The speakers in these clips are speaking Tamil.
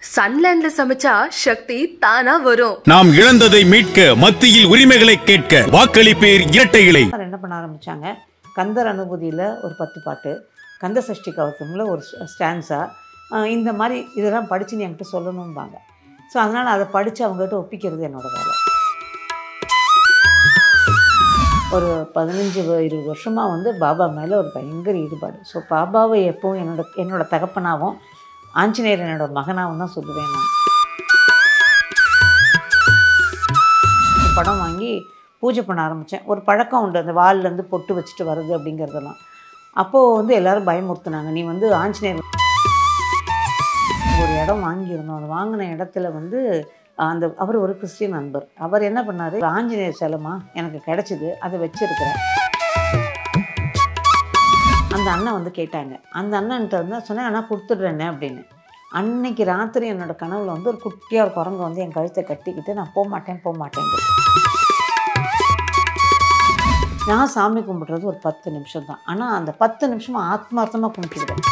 சன்லேண்ட்ல சமைச்சா சக்தி தானா வரும். நாம் இழந்ததை மீட்க மத்தியில் உரிமைகளை கேட்க வாக்களிப்பேர் இரட்டை இலை. என்ன பண்ண ஆரம்பிச்சாங்க, கந்தர் அனுபூதியில் ஒரு 10 பாட்டு, கந்த சஷ்டி கவசமில் ஒரு ஸ்டான்ஸா, இந்த மாதிரி இதெல்லாம் படித்து நீ என்கிட்ட சொல்லணும்பாங்க. ஸோ அதனால் அதை படித்து அவங்ககிட்ட ஒப்பிக்கிறது என்னோடய வேலை. ஒரு 15-20 வருஷமாக வந்து பாபா மேலே ஒரு பயங்கர ஈடுபாடு. ஸோ பாபாவை எப்பவும் என்னோட தகப்பனாகவும் ஆஞ்சநேயர் என்னோட மகனாகவும் தான் சொல்லுவேன். நான் படம் வாங்கி பூஜை பண்ண ஆரம்பித்தேன். ஒரு பழக்கம் உண்டு, அந்த வால்லேருந்து பொட்டு வச்சுட்டு வருது அப்படிங்கிறதெல்லாம். அப்போது வந்து எல்லோரும் பயமுறுத்துனாங்க, நீ வந்து ஆஞ்சநேயர். ஒரு இடம் வாங்கியிருந்தோம். அந்த வாங்கின இடத்துல வந்து அவர் ஒரு கிறிஸ்டியன் நண்பர். அவர் என்ன பண்ணார், ஆஞ்சநேயர் சிலைமா எனக்கு கிடச்சிது, அதை வச்சுருக்கிறேன். அந்த அண்ணன் வந்து கேட்டாங்க. அந்த அண்ணன்ட்ட வந்து சொன்னேன், ஆனால் கொடுத்துட்றேன்னே அப்படின்னு. அன்னைக்கு ராத்திரி என்னோடய கனவுல வந்து ஒரு குட்டியாக ஒரு குரங்கு வந்து என் கழுத்தை கட்டிக்கிட்டு நான் போகமாட்டேன். நான் சாமி கும்பிட்றது ஒரு 10 நிமிஷம் தான். ஆனால் அந்த 10 நிமிஷமாக ஆத்மார்த்தமாக கும்பிட்டுக்கிறேன்.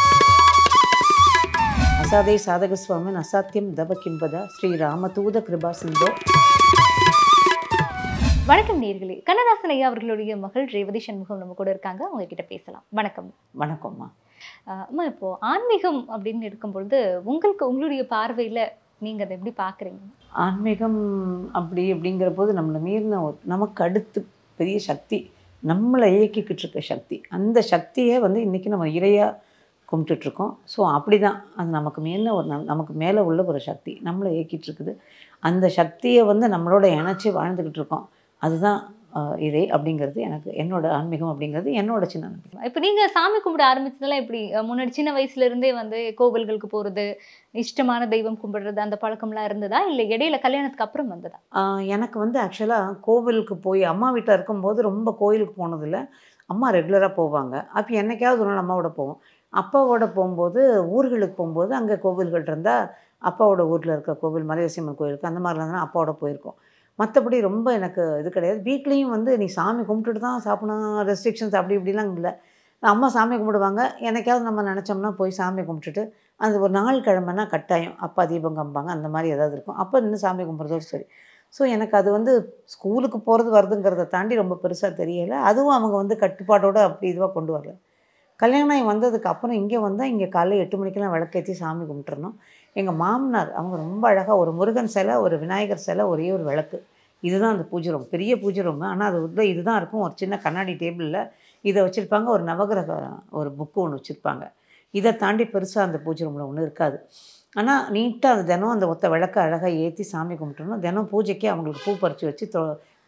அசாதே சாதக சுவாமி அசாத்தியம் தப கிம்பதா ஸ்ரீ ராமதூத கிருபா சிந்தோ. வணக்கம் நேயர்களே, கண்ணதாசன் ஐயா அவர்களுடைய மகள் ரேவதி சண்முகம் நம்ம கூட இருக்காங்க. அவங்க கிட்ட பேசலாம். வணக்கம். வணக்கம்மா. அம்மா, இப்போ ஆன்மீகம் அப்படின்னு இருக்கும்பொழுது உங்களுடைய பார்வையில் நீங்கள் அதை எப்படி பார்க்குறீங்க? ஆன்மீகம் அப்படிங்கிற போது நம்மளை மீறின நமக்கு அடுத்து பெரிய சக்தி, நம்மளை இயக்கிக்கிட்டு இருக்க சக்தி, அந்த சக்தியை வந்து இன்றைக்கி நம்ம இறையாக கும்பிட்டுட்ருக்கோம். ஸோ அப்படி தான் அது நமக்கு மேலே உள்ள ஒரு சக்தி நம்மளை இயக்கிட்டு இருக்குது. அந்த சக்தியை வந்து நம்மளோட இணைச்சி வாழ்ந்துக்கிட்டு இருக்கோம். அதுதான் இறை அப்படிங்கிறது என்னோட ஆன்மீகம் அப்படிங்கிறது என்னோட சின்ன நம்பிக்கை. இப்போ நீங்கள் சாமி கும்பிட ஆரம்பிச்சதெல்லாம் எப்படி? முன்னாடி சின்ன வயசுலேருந்தே வந்து கோவில்களுக்கு போகிறது, இஷ்டமான தெய்வம் கும்பிடுறது, அந்த பழக்கம்லாம் இருந்ததா, இல்லை இடையில கல்யாணத்துக்கு அப்புறம் வந்ததா? எனக்கு வந்து ஆக்சுவலாக கோவிலுக்கு போய் அம்மா வீட்டில் இருக்கும்போது ரொம்ப கோயிலுக்கு போனதில்லை. அம்மா ரெகுலராக போவாங்க. அப்போ என்னைக்காவது ஒரு நாள் அம்மாவோட போவோம். அப்பாவோட போகும்போது ஊர்களுக்கு போகும்போது அங்கே கோவில்கள் இருந்தால் அப்பாவோட ஊரில் இருக்க கோவில், மலையரசியம்மன் கோயிலுக்கு அந்த மாதிரிலாம் தான் அப்பாவோட போயிருக்கோம். மற்றபடி ரொம்ப எனக்கு இது கிடையாது. வீட்லேயும் வந்து நீ சாமி கும்பிட்டுட்டு தான் சாப்பிடணும், ரெஸ்ட்ரிக்ஷன்ஸ் அப்படி இப்படிலாம் இல்லை. அம்மா சாமி கும்பிடுவாங்க. என்னைக்காவது நம்ம நினச்சோம்னா போய் சாமி கும்பிட்டுட்டு, அது ஒரு நாள் கிழமைனா கட்டாயம் அப்பா தீபம் காமிப்பாங்க, அந்த மாதிரி ஏதாவது இருக்கும். அப்போ நின்று சாமி கும்பிட்றதோடு சரி. ஸோ எனக்கு அது வந்து ஸ்கூலுக்கு போகிறது வருதுங்கிறத தாண்டி ரொம்ப பெருசாக தெரியலை. அதுவும் அவங்க வந்து கட்டுப்பாட்டோடு அப்படி இதுவாக கொண்டு வரல. கல்யாணம் வந்ததுக்கு அப்புறம் இங்கே வந்தால் இங்கே காலையில் 8 மணிக்கெல்லாம் விளக்கேற்றி சாமி கும்பிட்டுறணும். எங்கள் மாமனார் அவங்க ரொம்ப அழகாக ஒரு முருகன் சிலை, ஒரு விநாயகர் சிலை, ஒரே ஒரு விளக்கு, இதுதான் அந்த பூஜை ரூம். பெரிய பூஜை ரூம். ஆனால் அது உள்ள இதுதான் இருக்கும். ஒரு சின்ன கண்ணாடி டேபிளில் இதை வச்சுருப்பாங்க. ஒரு நவகிரக ஒரு புக்கு ஒன்று வச்சுருப்பாங்க. இதை தாண்டி பெருசாக அந்த பூஜை ரூமில் ஒன்றும் இருக்காது. ஆனால் நீட்டாக அது தினம் அந்த ஒத்த விளக்க அழகாக ஏற்றி சாமி கும்பிட்டுருணும். தினம் பூஜைக்கு அவங்களுக்கு பூ பறித்து வச்சு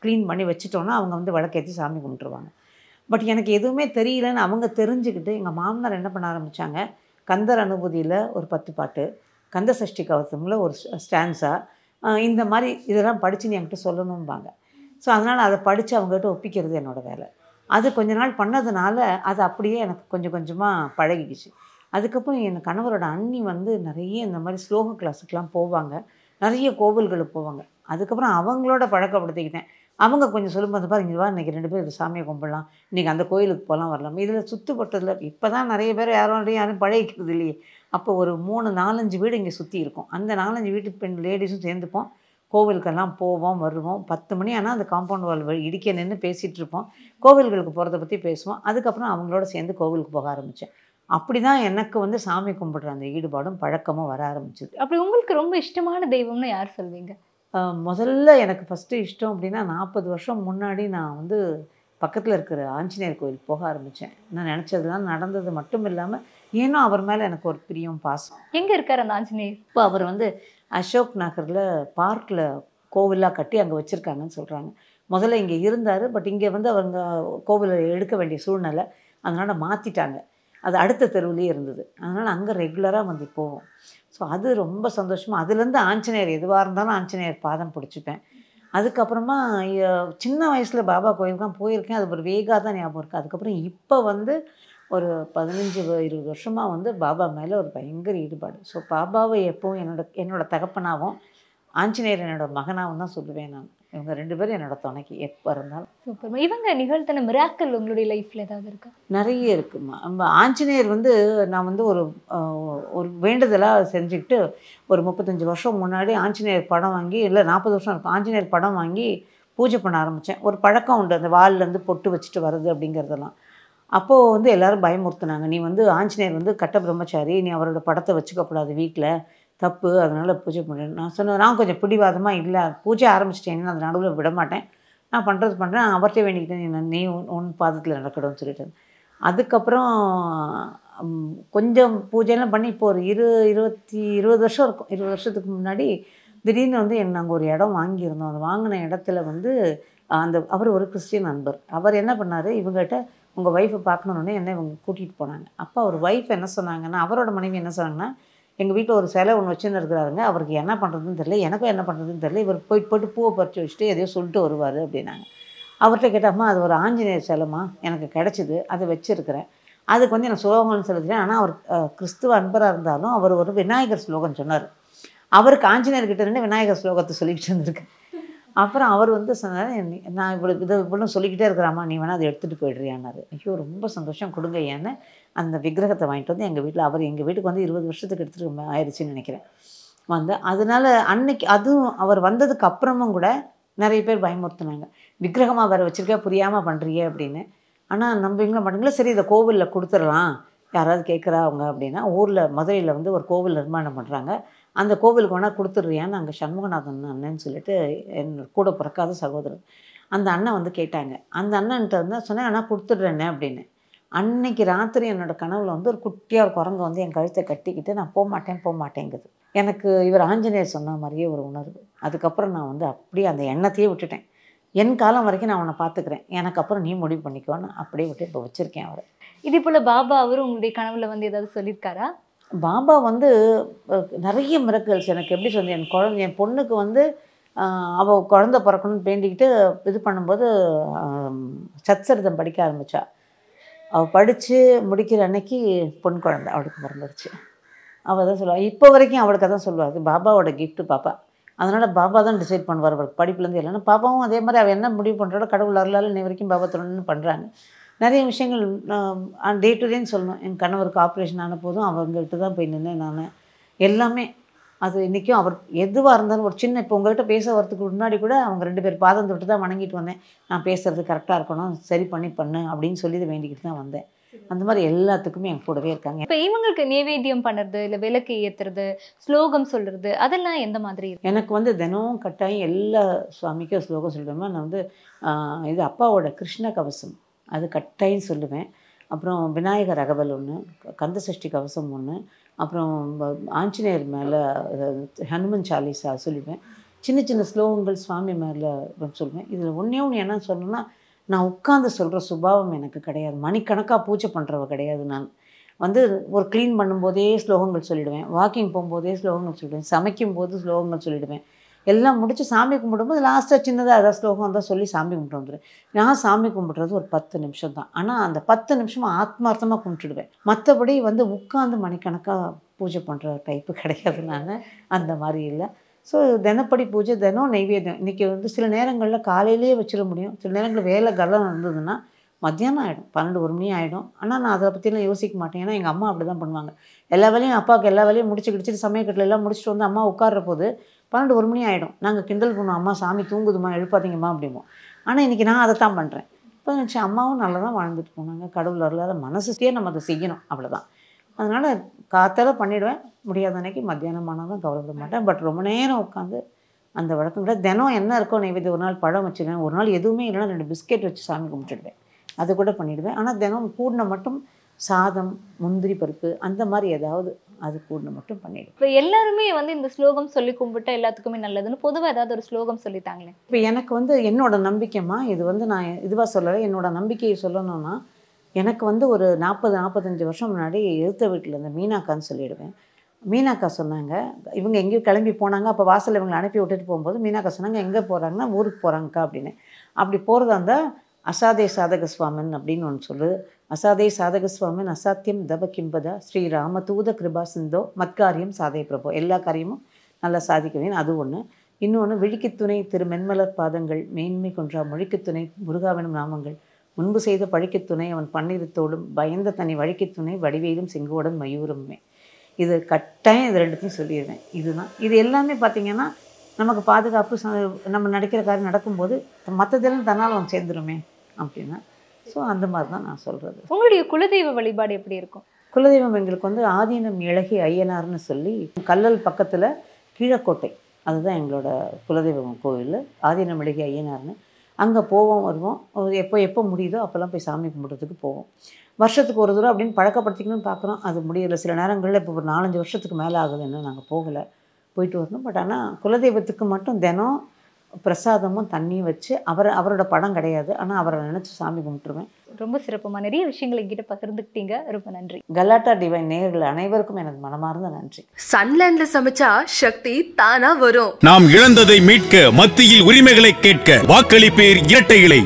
க்ளீன் பண்ணி வச்சுட்டோன்னா அவங்க வந்து விளக்கேற்றி சாமி கும்பிட்டுருவாங்க. பட் எனக்கு எதுவுமே தெரியலன்னு அவங்க தெரிஞ்சுக்கிட்டு எங்கள் மாமனார் என்ன பண்ண ஆரம்பித்தாங்க, கந்தர் அனுபூதியில் ஒரு 10 பாட்டு, கந்த சஷ்டி கவசமில் ஒரு ஸ்டான்ஸா, இந்த மாதிரி இதெல்லாம் படித்து நீ என்கிட்ட சொல்லணும்பாங்க. ஸோ அதனால் அதை படித்து அவங்ககிட்ட ஒப்பிக்கிறது என்னோடய வேலை. அது கொஞ்ச நாள் பண்ணதுனால அது அப்படியே எனக்கு கொஞ்சம் கொஞ்சமாக பழகிடுச்சு. அதுக்கப்புறம் என் கணவரோட அண்ணி வந்து நிறைய இந்த மாதிரி ஸ்லோக கிளாஸுக்கெலாம் போவாங்க, நிறைய கோவில்களுக்கு போவாங்க. அதுக்கப்புறம் அவங்களோட பழக்கப்படுத்திக்கிட்டேன். அவங்க கொஞ்சம் சொல்லும்போது பாரு, இங்கே வா, இன்றைக்கி 2 பேர் சாமியை கும்பிடலாம், இன்றைக்கி அந்த கோயிலுக்கு போகலாம், வரலாம். இதில் சுற்றுப்பட்டதில் இப்போ தான் நிறைய பேர் யாரும் பழகிக்கிறது இல்லையே. அப்போ ஒரு 3-4-5 வீடு இங்கே சுற்றி இருக்கும். அந்த 4-5 வீட்டு பெண் லேடிஸும் சேர்ந்துப்போம், கோவிலுக்கெல்லாம் போவோம், வருவோம். 10 மணி ஆனால் அந்த காம்பவுண்ட் வால் இடிக்க நின்று பேசிகிட்டு இருப்போம். கோவில்களுக்கு போகிறத பற்றி பேசுவோம். அதுக்கப்புறம் அவங்களோட சேர்ந்து கோவிலுக்கு போக ஆரம்பித்தேன். அப்படி தான் எனக்கு வந்து சாமி கும்பிட்ற அந்த ஈடுபாடும் பழக்கமும் வர ஆரம்பிச்சிது. அப்படி உங்களுக்கு ரொம்ப இஷ்டமான தெய்வம்னு யார் சொல்வீங்க? முதல்ல எனக்கு ஃபஸ்ட்டு இஷ்டம் அப்படின்னா 40 வருஷம் முன்னாடி நான் வந்து பக்கத்தில் இருக்கிற ஆஞ்சநேயர் கோயில் போக ஆரம்பித்தேன். நான் நினச்சதுலாம் நடந்தது மட்டும் இல்லாமல் ஏன்னா அவர் மேலே எனக்கு ஒரு பிரியம், பாசம். எங்கே இருக்கார் அந்த ஆஞ்சநேயர்? இப்போ அவர் வந்து அசோக் நகரில் பார்க்கில் கோவிலாக கட்டி அங்கே வச்சுருக்காங்கன்னு சொல்கிறாங்க. முதல்ல இங்கே இருந்தார். பட் இங்கே வந்து அவங்க கோவிலை எடுக்க வேண்டிய சூழ்நிலை, அதனால் மாற்றிட்டாங்க. அது அடுத்த தெருவுலேயே இருந்தது. அதனால் அங்கே ரெகுலராக வந்து போவோம். ஸோ அது ரொம்ப சந்தோஷமாக. அதுலேருந்து ஆஞ்சநேயர் எதுவாக இருந்தாலும் ஆஞ்சநேயர் பாதம் பிடிச்சிப்பேன். அதுக்கப்புறமா சின்ன வயசில் பாபா கோயிலுக்கு தான் போயிருக்கேன். அது ஒரு வேகாக தான் ஞாபகம் இருக்குது. அதுக்கப்புறம் இப்போ வந்து ஒரு 15-20 வருஷமாக வந்து பாபா மேலே ஒரு பயங்கர ஈடுபாடு. ஸோ பாபாவை எப்பவும் என்னோட தகப்பனாகவும் ஆஞ்சநேயர் என்னோட மகனாகவும் தான் சொல்லுவேன் நான். இவங்க 2 பேரும் என்னோட துணைக்கு எப்போ இருந்தாலும். சூப்பர். இவங்க நிகழ்த்தின மிராக்கிள் உங்களுடைய லைஃப்ல ஏதாவது இருக்கா? நிறைய இருக்குமா. நம்ம ஆஞ்சநேயர் வந்து நான் வந்து ஒரு வேண்டுதலாக செஞ்சுக்கிட்டு ஒரு 35 வருஷம் முன்னாடி ஆஞ்சநேயர் படம் வாங்கி, இல்லை 40 வருஷம் இருக்கும், ஆஞ்சநேயர் படம் வாங்கி பூஜை பண்ண ஆரம்பித்தேன். ஒரு பழக்கம் உண்டு, அந்த வால்லேருந்து பொட்டு வச்சுட்டு வர்றது அப்படிங்கிறதெல்லாம். அப்போது வந்து எல்லோரும் பயமுறுத்துனாங்க, நீ வந்து ஆஞ்சநேயர் வந்து கட்ட பிரம்மச்சாரி, நீ அவரோட படத்தை வச்சுக்கக்கூடாது வீட்டில், தப்பு, அதனால் பூஜை பண்ணுறேன். நான் சொன்னேன், நான் கொஞ்சம் பிடிவாதமாக, இல்லை பூஜை ஆரம்பிச்சிட்டேன்னு அந்த நடுவில் விட மாட்டேன், நான் பண்ணுறது பண்ணுறேன், அவர்கிட்ட வேண்டிக்கிட்டேன், நீ உன் பாதத்தில் நடக்கணும்னு சொல்லிட்டு. அதுக்கப்புறம் கொஞ்சம் பூஜையெல்லாம் பண்ணி இப்போ ஒரு 20 வருஷம் இருக்கும். 20 வருஷத்துக்கு முன்னாடி திடீர்னு வந்து நாங்கள் ஒரு இடம் வாங்கியிருந்தோம். அந்த வாங்கின இடத்துல வந்து அவர் ஒரு கிறிஸ்டியன் நண்பர். அவர் என்ன பண்ணார், இவங்ககிட்ட உங்கள் ஒய்ஃபை பார்க்கணுன்னே என்ன இவங்க கூட்டிகிட்டு போனாங்க. அப்போ அவர் ஒய்ஃப் என்ன சொன்னாங்கன்னா, அவரோட மனைவி என்ன சொன்னாங்கன்னா, எங்கள் வீட்டில் ஒரு சிலை ஒன்று வச்சுன்னு இருக்கிறாருங்க, அவருக்கு என்ன பண்ணுறதுன்னு தெரியல, எனக்கும் என்ன பண்ணுறதுன்னு தெரியல, இவர் போயிட்டு பூவை பறித்து வச்சுட்டு எதையோ சொல்லிட்டு வருவார் அப்படின்னாங்க. அவர்கிட்ட கேட்டாம்மா, அது ஒரு ஆஞ்சநேயர் சிலைமா எனக்கு கிடச்சிது, அதை வச்சுருக்கிறேன், அதுக்கு வந்து எனக்கு ஸ்லோகம்னு சொல்லிக்கிறேன். ஆனால் அவர் கிறிஸ்துவ அன்பராக இருந்தாலும் அவர் ஒரு விநாயகர் ஸ்லோகம் சொன்னார். அவருக்கு ஆஞ்சநேயர்கிட்ட இருந்து விநாயகர் ஸ்லோகத்தை சொல்லிக்கிட்டு இருந்திருக்கேன். அப்புறம் அவர் வந்து சொன்னார், நான் இவ்வளோ சொல்லிக்கிட்டே இருக்கிறாம்மா, நீ வேணால் அதை எடுத்துகிட்டு போய்ட்றியான்னாரு. ஐயோ ரொம்ப சந்தோஷம், கொடுங்க ஏன்னு அந்த விக்கிரகத்தை வாங்கிட்டு வந்து எங்கள் வீட்டில், அவர் எங்கள் வீட்டுக்கு வந்து 20 வருஷத்துக்கு எடுத்துகிட்டு ஆயிடுச்சுன்னு நினைக்கிறேன் வந்து. அதனால் அன்னைக்கு அதுவும் அவர் வந்ததுக்கு அப்புறமும் கூட நிறைய பேர் பயமுறுத்துனாங்க, விக்கிரகமாக வேறு வச்சுருக்கா, புரியாமல் பண்ணுறியே அப்படின்னு. ஆனால் நம்புவீங்களா மாட்டீங்களா, சரி இதை கோவிலில் கொடுத்துடலாம், யாராவது கேட்குறாங்க அப்படின்னா, ஊரில் மதுரையில் வந்து ஒரு கோவில் நிர்மாணம் பண்ணுறாங்க, அந்த கோவிலுக்கு வேணால் கொடுத்துட்றியான்னு அங்கே சண்முகநாதன் அண்ணன்னு சொல்லிட்டு என் கூட பிறக்காத சகோதரர், அந்த அண்ணன் வந்து கேட்டாங்க. அந்த அண்ணன்ட்ட வந்து சொன்னேன், ஆனால் கொடுத்துட்றேன்னே அப்படின்னு. அன்னைக்கு ராத்திரி என்னோடய கனவில் வந்து ஒரு குட்டியாக ஒரு குரங்கு வந்து என் கழுத்தை கட்டிக்கிட்டு, நான் போக மாட்டேங்குது. எனக்கு இவர் ஆஞ்சநேயர் சொன்ன மாதிரியே ஒரு உணர்வு. அதுக்கப்புறம் நான் வந்து அப்படியே அந்த எண்ணத்தையே விட்டுட்டேன். என் காலம் வரைக்கும் நான் உன்னை பார்த்துக்கிறேன், எனக்கு அப்புறம் நீ முடிவு பண்ணிக்கோன்னு அப்படியே விட்டு இப்போ வச்சுருக்கேன் அவரை. இதே போல் பாபா அவர் உங்களுடைய கனவுல வந்து ஏதாவது சொல்லியிருக்காரா? பாபா வந்து நிறைய மிராக்கிள்ஸ் எனக்கு எப்படி சொன்னேன், என் பொண்ணுக்கு வந்து அவள் குழந்தை பிறக்கணும்னு வேண்டிக்கிட்டு இது பண்ணும்போது சத்சரிதம் படிக்க ஆரம்பித்தா. அவள் படித்து முடிக்கிற அன்னைக்கு பொன் குழந்தை அவளுக்கு பிறந்துருச்சு. அவள் தான் சொல்லுவாள், இப்போ வரைக்கும் அவளுக்கு தான் சொல்லுவாள், அது பாபாவோட கிஃப்ட்டு பாப்பா, அதனால் பாபா தான் டிசைட் பண்ணுவார் அவருக்கு படிப்புலேருந்து இல்லைன்னா. பாப்பாவும் அதே மாதிரி அவள் என்ன முடிவு பண்ணுறாளோ கடவுள் அருளால் இன்னை வரைக்கும் பாபா தொடர்ந்து பண்ணுறாங்க. நிறைய விஷயங்கள் டே டு டேன்னு சொல்லணும். என் கணவருக்கு ஆப்ரேஷன் ஆன போதும் அவங்ககிட்ட தான் போய் நின்னேன் நான். எல்லாமே அது இன்றைக்கும் அவர் எதுவாக இருந்தாலும் ஒரு சின்ன, இப்போ உங்கள்கிட்ட பேச வரதுக்கு முன்னாடி கூட அவங்க 2 பேர் பாதம் தொட்டு தான் வணங்கிட்டு வந்தேன். நான் பேசுகிறது கரெக்டாக இருக்கணும், சரி பண்ணு அப்படின்னு சொல்லி வேண்டிக்கிட்டு தான் வந்தேன். அந்த மாதிரி எல்லாத்துக்குமே என் கூடவே இருக்காங்க. இப்போ இவங்களுக்கு நைவேத்தியம் பண்ணுறது, இல்லை விளக்கு ஏற்றுறது, ஸ்லோகம் சொல்கிறது, அதெல்லாம் எந்த மாதிரி? எனக்கு வந்து தினம் கட்டாயம் எல்லா சுவாமிக்கும் ஸ்லோகம் சொல்லுவேன். நான் வந்து இது அப்பாவோட கிருஷ்ண கவசம் அது கட்டாயம் சொல்லுவேன். அப்புறம் விநாயகர் அகவல் ஒன்று, கந்த சஷ்டி கவசம் ஒன்று, அப்புறம் ஆஞ்சநேயர் மேலே ஹனுமன் சாலிசா சொல்லுவேன். சின்ன சின்ன ஸ்லோகங்கள் சுவாமி மேலே சொல்லுவேன். இதில் ஒன்று என்ன சொல்லணும்னா, நான் உட்காந்து சொல்கிற சுபாவம் எனக்கு கிடையாது, மணிக்கணக்காக பூஜை பண்ணுறவ கிடையாது. நான் வந்து ஒரு க்ளீன் பண்ணும்போதே ஸ்லோகங்கள் சொல்லிவிடுவேன், வாக்கிங் போகும்போதே ஸ்லோகங்கள் சொல்லிவிடுவேன், சமைக்கும் போது ஸ்லோகங்கள் சொல்லிவிடுவேன். எல்லாம் முடித்து சாமி கும்பிடும்போது லாஸ்ட்டாக சின்னதாக ஏதாவது ஸ்லோகம் தான் சொல்லி சாமி கும்பிட்டு வந்துடுவேன். நான் சாமி கும்பிட்றது ஒரு 10 நிமிஷம் தான். ஆனால் அந்த 10 நிமிஷமாக ஆத்மார்த்தமாக கும்பிட்டுடுவேன். மற்றபடி வந்து உட்காந்து மணிக்கணக்காக பூஜை பண்ணுற டைப்பு கிடையாது நான், அந்த மாதிரி இல்லை. ஸோ தினப்படி பூஜை, தினம் நெய்வேத்தியம். இன்றைக்கி வந்து சில நேரங்களில் காலையிலேயே வச்சிட முடியும், சில நேரங்களில் வேலை கலம் இருந்ததுன்னா மத்தியானம் ஆகிடும், 12-1 மணி ஆகிடும். ஆனால் நான் அதை பற்றிலாம் யோசிக்க மாட்டேன். ஏன்னா எங்கள் அம்மா அப்படி தான் பண்ணுவாங்க. எல்லா வேலையும் அப்பாவுக்கு எல்லா வேலையும் முடிச்சுட்டு சமையக்கட்டில் எல்லாம் முடிச்சுட்டு வந்து அம்மா உட்கார்ற போது 12-1 மணி ஆகிடும். நாங்கள் கிண்டல் பண்ணுவோம், அம்மா சாமி தூங்குதுமா எழுப்பாதீங்கம்மா அப்படிம்போம். ஆனால் இன்றைக்கி நான் அதை தான் பண்ணுறேன். இப்போ நினச்சி அம்மாவும் நல்லா தான் வாழ்ந்துட்டு போனாங்க, கடவுள் அருளால் மனசுக்கே நம்ம அதை செய்யணும், அவ்வளோதான். அதனால் காத்தால பண்ணிவிடுவேன், முடியாத அன்னைக்கு மத்தியானம் ஆனாலும் கவலைப்பட மாட்டேன். பட் ரொம்ப நேரம் உட்காந்து அந்த வழக்கம் கூட தினம் என்ன இருக்கோ நைவேத்தியம், ஒரு நாள் பழம் வச்சுருவேன், ஒரு நாள் எதுவுமே இல்லைன்னா 2 பிஸ்கெட் வச்சு சாமி கும்பிட்டுடுவேன், அது கூட பண்ணிவிடுவேன். ஆனால் தினம் கூடின மட்டும் சாதம், முந்திரி பருப்பு அந்த மாதிரி ஏதாவது அது கூடின மட்டும் பண்ணிவிடுவேன். இப்போ எல்லாருமே வந்து இந்த ஸ்லோகம் சொல்லி கும்பிட்டா எல்லாத்துக்குமே நல்லதுன்னு பொதுவாக ஏதாவது ஒரு ஸ்லோகம் சொல்லித்தாங்களே? இப்போ எனக்கு வந்து என்னோட நம்பிக்கைமா, இது வந்து நான் இதுவாக சொல்லலை, என்னோட நம்பிக்கையை சொல்லணும்னா, எனக்கு வந்து ஒரு 40-45 வருஷம் முன்னாடி எழுத்த வீட்டில் இருந்த மீனாக்கான்னு சொல்லிவிடுவேன். மீனாக்கா சொன்னாங்க, இவங்க எங்கேயோ கிளம்பி போனாங்க, அப்போ வாசலில் இவங்களை அனுப்பி விட்டுட்டு போகும்போது மீனாக்கா சொன்னாங்க, எங்கே போகிறாங்கன்னா ஊருக்கு போகிறாங்கக்கா அப்படின்னு. அப்படி போகிறதா இருந்தால் அசாதே சாதக சுவாமன் அப்படின்னு ஒன்று சொல்லு. அசாதே சாதக சுவாமன் அசாத்தியம் தப கிம்பதா ஸ்ரீ ராமதூத கிருபா சிந்தோ மத்காரியம் சாதே பிரபோ, எல்லா காரியமும் நல்லா சாதிக்க வேணும், அது ஒன்று. இன்னொன்று விழிக்குத்துணை திரு மென்மலர் பாதங்கள் மேன்மை கொன்றா மொழிக்குத்துணை முருகாவெனும் நாமங்கள் முன்பு செய்த பழிக்குத்துணை அவன் பன்னிருத்தோடும் பயந்த தனி வழிக்குத்துணை வடிவேலும் செங்கோடன் மயூரமே. இது கட்டாயம் இது ரெண்டுத்தையும் சொல்லிடுவேன். இதுதான் இது எல்லாமே பார்த்திங்கன்னா நமக்கு பாதுகாப்பு நம்ம நடக்கிற காரியம் நடக்கும்போது மற்றதெல்லாம் தன்னால் அவன் சேர்ந்துருமே அப்படின்னா. ஸோ அந்த மாதிரி தான் நான் சொல்கிறது. உங்களுடைய குலதெய்வ வழிபாடு எப்படி இருக்கும்? குலதெய்வம் எங்களுக்கு வந்து ஆதீனம் இழகி ஐயனார்னு சொல்லி கல்லல் பக்கத்தில் கீழக்கோட்டை, அதுதான் எங்களோட குலதெய்வம் கோவில். ஆதீனம் இழகி ஐயனார்னு அங்கே போவோம் வருவோம். எப்போ முடியுதோ அப்போல்லாம் போய் சாமி கும்பிட்றதுக்கு போவோம். வருஷத்துக்கு ஒரு தூரம் அப்படின்னு பழக்கப்படுத்திக்கணும்னு பார்க்குறோம். அது முடியலை. சில நேரங்களில் இப்போ ஒரு 4-5 வருஷத்துக்கு மேலே ஆகுது இன்னும் நாங்கள் போகலை, போயிட்டு வரணும். பட் ஆனால் குலதெய்வத்துக்கு மட்டும் தினம் பிரசாதமும் தண்ணியும் வச்சு அவரோட படம் கிடையாது, ஆனால் அவரை நினச்சி சாமி கும்பிட்டுருவேன். ரொம்ப சிறப்புமா, நிறைய விஷயங்களை என்கிட்ட பகிர்ந்துக்கிட்டீங்க. ரொம்ப நன்றி. கலாட்டா டிவைன் நேயர்கள் அனைவருக்கும் எனக்கு மனமார்ந்த நன்றி. சன்லேண்ட்ல சமைச்சா சக்தி தானா வரும். நாம் இழந்ததை மீட்க மத்தியில் உரிமைகளை கேட்க வாக்களிப்பேர் இரட்டை இலை.